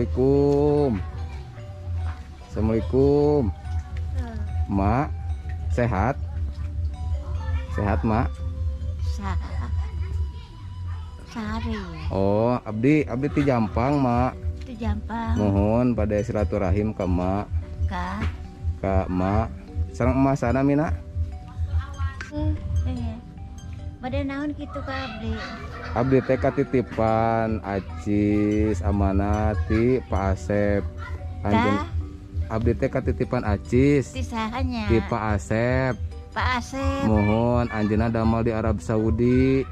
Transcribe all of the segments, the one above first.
Assalamualaikum. Assalamualaikum. Mak, sehat? Sehat, Mak? Sehari. Oh, abdi ti Jampang, Mak. Itu Jampang. Mohon pada silaturahim ke Mak. Ka Mak. Sareng emak sana Mina. Pada naon gitu ka abdi. Abdi teh katitipan acis amanah ti Pak Asep. Anjeun abdi teh katitipan acis Di sahanya. ti Pak Asep. Pak Asep. Mohon anjeunna damel di Arab Saudi.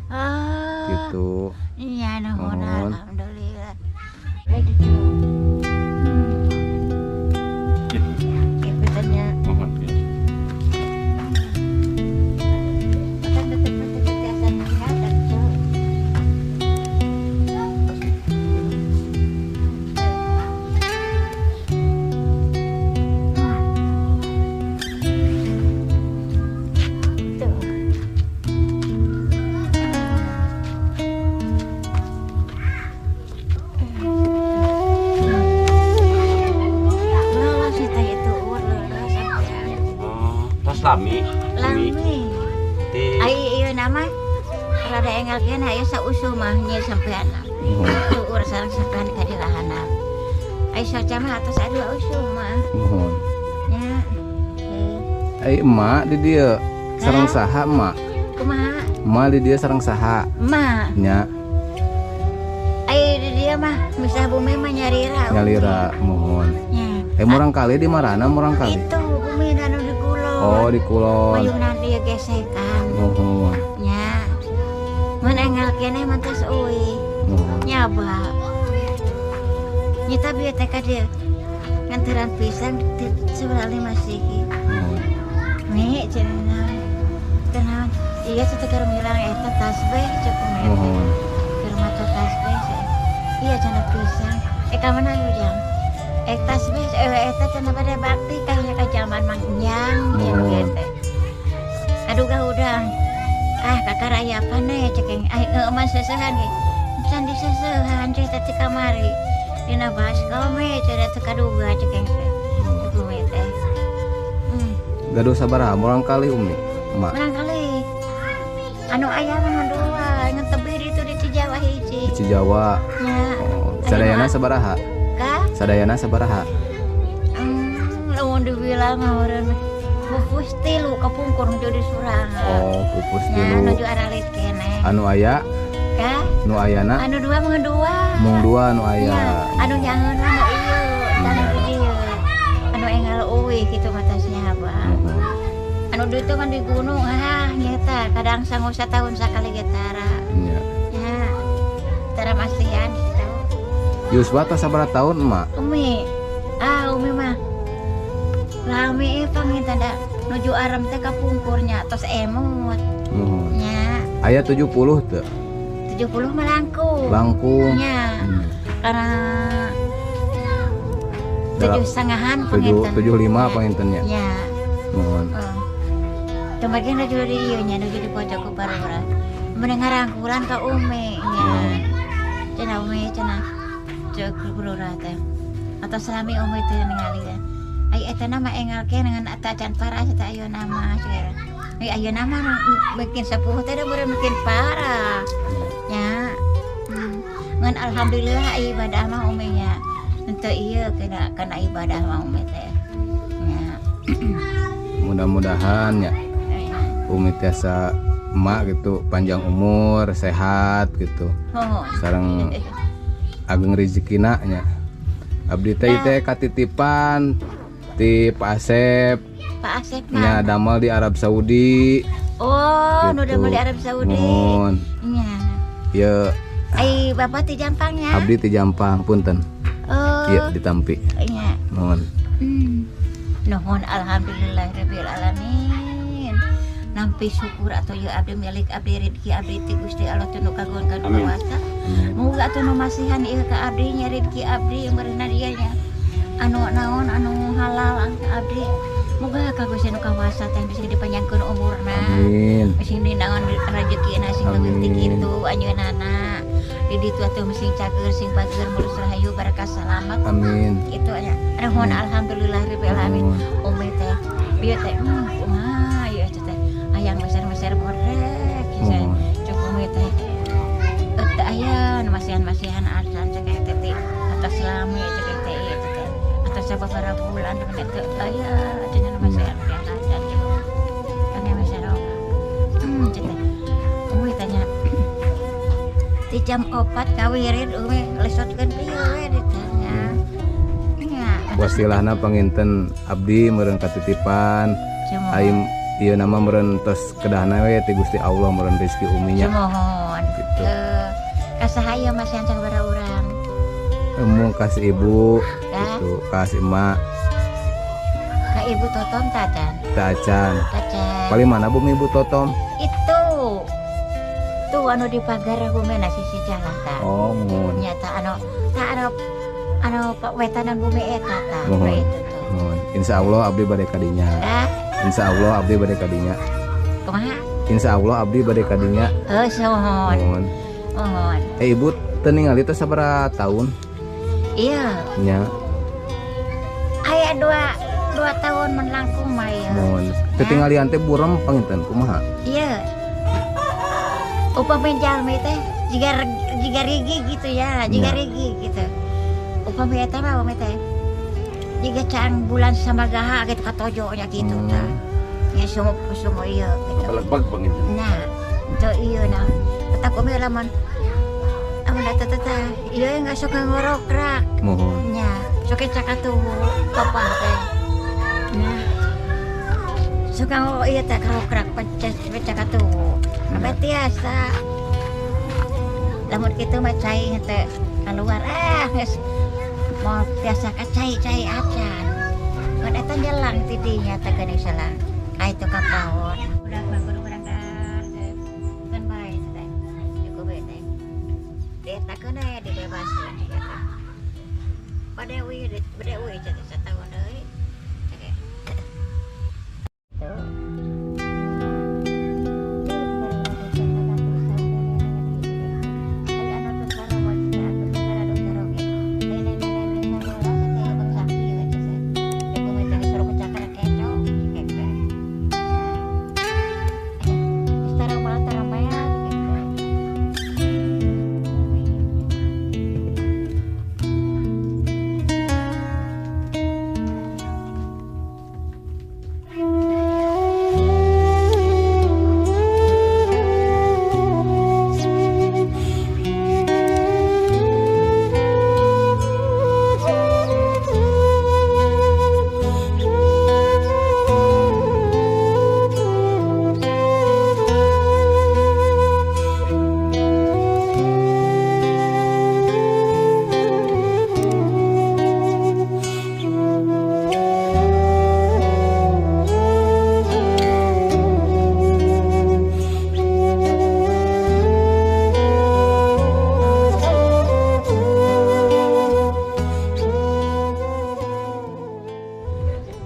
Oh. Gitu. Iya, nuhun Mohon. alhamdulillah. Lagi gitu. Gitu tanya. Mohon. Lami, Ai ieu nama rada engelkeun aya sausuh mah nya sampean. Tuur sareng sampean ka di lahana. Ai soca mah atos adu usuh mah. Mohon. Nya. Ai emak di dieu sareng saha emak? Kumaha? Emak di dieu sareng saha? Emak. Nya. Ai di dia mah misah bumi mah nyarira. Nyalira mohon. Nya. Murang kali di marana murang kali? Itu bumi anu di kulon. Oh, di kulon. Mayungna dia gesekan. Mohon. Nya. Mun engelkeun mah tos euy. Mohon. Nyaba. Nyata bieu teh ka dieu. Nganteran pisan seberali masih. Mohon. Mi cenah. Tenawan. Iya teh keur milang eta tasbih cukup me. Mohon. Keur maca tasbih. Iya cenah pisan. Ka mana ujang? Tasbih eta cenah pada bakti kaya ka zaman Mang Enyang cenah teh. Aduh udang. Kakak raya apa nih cekeng emas sesehan ge. Can disesehan cerita ti kamari. Dina baskal me cerita teu kaduga cekeng teh. Cukup me teh. Gaduh sabaraha murang kali Umi? Emak. Barangkali anu aya mah dua ngan tebih itu di Cijawa hiji. Di Cijawa. Nya. Oh, sadayana sabaraha? Sadayana sabaraha? Lamun dibilang meureun pupus tilu kapungkur nuju di Surangan. Oh, pupus Nya tilu. nuju aralit kene. Anu aya? Ka? Nu ayana? Anu dua mah dua. Mung dua anu aya. Nya, anu jangeun mah nu ieu, tanu di dieu. Anu enggal eueuh kitu matasnya Abah. Anu ditu kan di gunung nyata kadang sanggup satahun sakali getara. Nya. Ya. Tara masihan kitu. Yuswa teh sabaraha taun, Emak? Umi. Umi mah. Lami panginten da nuju aram teh kapungkurnya tos emut. Mohon. Nya. Aya 70 teu? 70 mah langkung. Langkung. Nya. Karena 7,5 panginten. 75 pangintennya. Nya. Mohon. Kemarin nuju di ieu nya nuju di pojok ku barora. Meneng ngarangkulan ka Umi nya. Cenah Umi cenah. Cek barora teh. Atau selami Umi teh ningali teh. Ai eta nama engalkeun dengan atacan parah eta ayeuna mah cenah. Ai ayeuna mah bikin sepuh teh da beureum bikin parah. Nya. Ngan alhamdulillah ibadah mah Umi nya. Henteu ieu kana ibadah mah Umi teh. Nya. Mudah-mudahan ya Umi tiasa emak gitu panjang umur, sehat gitu. Sareng ageng rezekina nya. Abdi teh katitipan ti Pak Asep. Pak Asep nya damel di Arab Saudi. Oh, nu Gitu. damel di Arab Saudi. Mohon. Nya. Ye Ai bapak ti Jampangnya. abdi ti Jampang punten. Oh. Ieu di Tampi. Nya. Mohon. Nuhun alhamdulillahirabbil alamin. Nampi syukur atau ya abdi milik abdi rezeki abdi ti Gusti Allah teu nu kagungan kuasa. Muga atuh nu masihan ieu ka abdi nya rezeki abdi meureuhna dieu nya. Anu naon anu halal abdi. Muga ka Gusti nu kawasa teh bisa dipanjangkeun umurna. Amin. Sing dinaon rezekina sing leuwih ti kitu anjeunana. di ditu atuh sing cager sing bager mulus rahayu barakah selamat. Amin. Itu nya. Nuhun alhamdulillah rabbil alamin. Umi teh bieu teh kumaha ieu teh hayang meser-meser borek Mohon. cukup umi teh teu aya masihan-masihan acan cek teh atas lami cek teh ieu teh atas sababaraha bulan teh aya cenah masihan acan cukup kana meser cek teh umi tanya di jam 4 kawirin umi lesotkeun pieu we ditanya nya Wasilahna panginten abdi meureun katitipan aing ieu nama meureun tos kedahna we ti Gusti Allah meureun rezeki uminya. Mohon Gitu. kasahaya masihan sabaraha urang Emu kasih ibu ya gitu, kasih emak, ka ibu totom tacan teh acan. tacan Paling mana bumi ibu totom? itu tuh anu di pagar bumi sisi jalan ta Oh, mohon. nyata anu wetanan bumi eta ta Mohon. itu tuh Mohon. Insya Allah abdi bade kadinya. dah Insya Allah abdi bade kadinya. kumaha Insya Allah abdi bade kadinya. mohon Mohon. mohon Ibu teu ningali teh sabaraha tahun iya nya? aya 2 tahun menlangkung mah ieu Mohon. Teu tinggalian teh burem panginten kumaha? iya upami jalmi teh jiga rigi gitu ya jiga Ya. rigi gitu upami eta mah upami teh jiga can bulan samagaha gitu katojonya gitu tah ya semua iya gitu Belegbag panginten. nah itu iya nah petak umi lamun amun tata iya nggak suka ngorokrak Mohon. nya suka cakatu papa teh nah suka iya teh ngorokrak cakatu sampai tiasa lamun kitu mah cai teh keluar geus mau biasa ka cai acan mun eta jelang tidinya teh geuning salah ka itu ka pawon udah kudu berangkat kan bae teh cukup bae teh eta kana dibebaskeun eta Badewi jadi setahun deui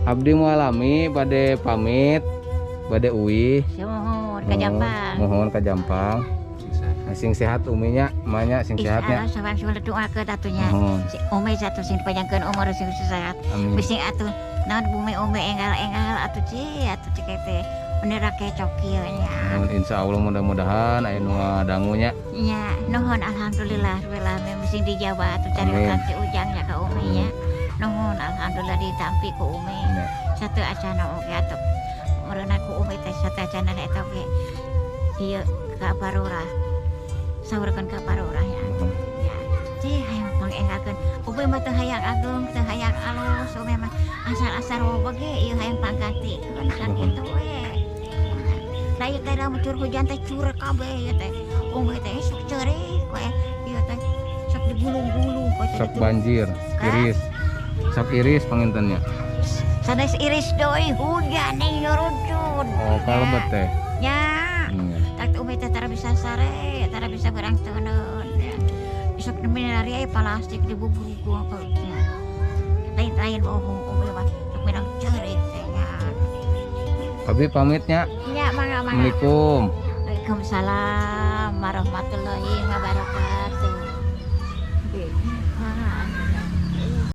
Abdi mualami bade pamit bade uwi. Mohon ka Jampang. Mohon ka Jampang. Sing sehat uminya, emaknya sing sehatnya. Sabang sudah doakeun atunya. Mohon. Si Umi satu sing panjangkeun umur sing sehat. Amin. Bising atuh naon bumi enggal atuh cek teh bener kecok kieu nya. Mohon insyaallah mudah-mudahan aya nu ngadangunya. Nya nuhun alhamdulillah alamin bising dijawab atuh cari Amin. kanti ujangnya ka Umi nya. Nuhun alhamdulillah ditampi ku Umi. Ya. Satu acana oge atuh. Meureunan ku Umi teh satu acana eta oge. Ieu ka Parurah. Saurkeun ka Parurah ya. Ya. Cih hayang pangenggakeun. Umi mah teu hayang agung, teu hayang alus, Umi mah asal-asal oge ieu hayang panggantikeun sakitu we. Da ieu teh lamun curug hujan teh curek kabeh ieu teh. Umi teh sok ceurik we. Ieu teh sok digulung-gulung we teh. Sok banjir, iris. Sok iris pangintennya. Sanes iris doi hujan nih ngerucut. Oh, kalebet teh. Ya. Iya. Tak Umi teh tara bisa sare, tara bisa berang teuneun. Besok nemenari aya plastik dibubur ku apa. Lain-lain bohong Umi mah sok menang ceurik teh nya. Abdi pamitnya. Iya, mangga. Assalamualaikum. Waalaikumsalam. warahmatullahi wabarakatuh.